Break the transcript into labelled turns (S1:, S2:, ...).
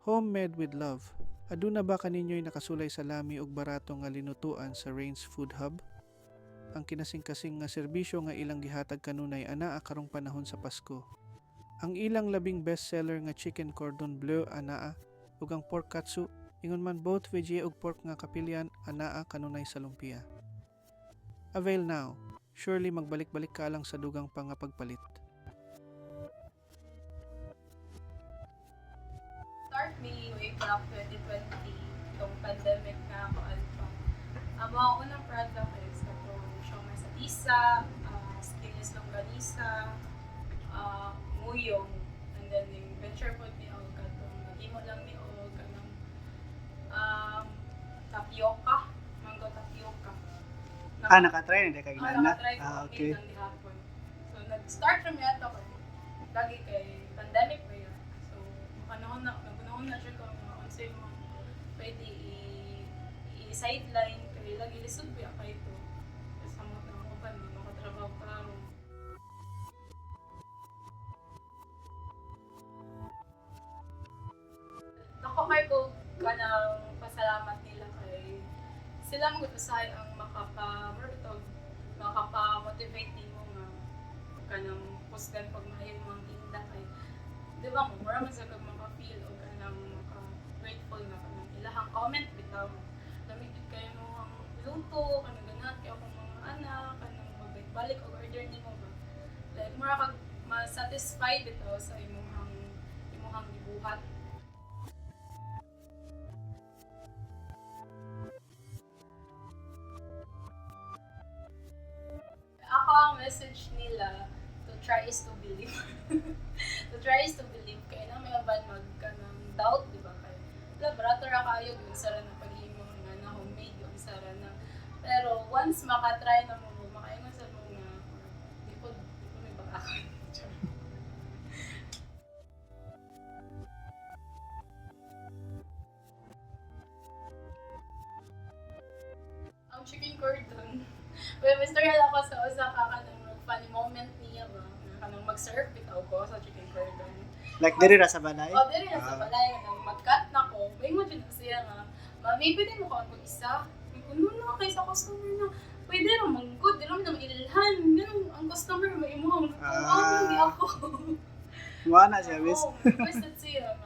S1: Homemade with love. Aduna ba kaninyo'y nakasulay sa lami ug barato nga linutuan sa Rains Food Hub? Ang kinasing-kasing nga serbisyo nga ilang gihatag kanunay anaa karong panahon sa Pasko. Ang ilang labing bestseller nga chicken cordon bleu anaa ug ang pork katsu ingon man both veggie ug pork nga kapilyan anaa kanunay sa lumpia. Avail now. Surely magbalik-balik ka lang sa dugang pa nga pagpalit.
S2: Start me way back 2020, itong pandemic na ako alpha. Ang mga unang product is katong siomai sa tisa, skinless longganisa, nguyong, and then yung venture food ni og katong nagimo lang ni og kanang tapioca, mango tapioca.
S3: Nakatry na kay Nana.
S2: Nakatry ko,
S3: Okay.
S2: ng gihapon. So, nag-start from yato ko. Lagi kay pandemic ba yun. So, nagunahon na siya kung unsa yung mga pwede i-sideline kay lagi lisod ba kay ito. Kasi sa mga upan, di makatrabaho pa ron. Ako kay ko kanang pasalamat nila kay sila mo usahay ang makapa-motivate nimo nga kanang pusgan pag maayon mga tinda kay di ba mo mura man sa kag maka-feel o kanang maka-grateful nga kanang ilahang comment bitaw lamigit kayo mo ang luto kanang ganat kay akong mga anak kanang magbalik og order nimo ba like mura kag ma-satisfied bitaw sa imong gibuhat. Ako ang message nila, to try is to believe. To try is to believe. Kaya na may aban magkanang doubt, di ba? Kaya barato ra kayo, yung sara na paghimong nga na homemade, yung sara na. Pero once makatry na mo, makaingon sa mo nga, di po may bakakan. Ang chicken cordon, well, Mr. ako sa usa ka kanang funny moment niya ba, nga kanang mag-serve bitaw ko sa chicken cordon.
S3: Like diri ra sa balay.
S2: O, diri na sa balay, kanang mag-cut na ko, may mo dyan siya nga, Mami, pwede mo kaon mag-isa? Kuno na kay sa customer na, pwede rin mag-good, di naman naman ililhan. Ganun, ang customer, may imuhang lutuan, hindi ako.
S3: Wala siya, miss.
S2: Oo, requested siya,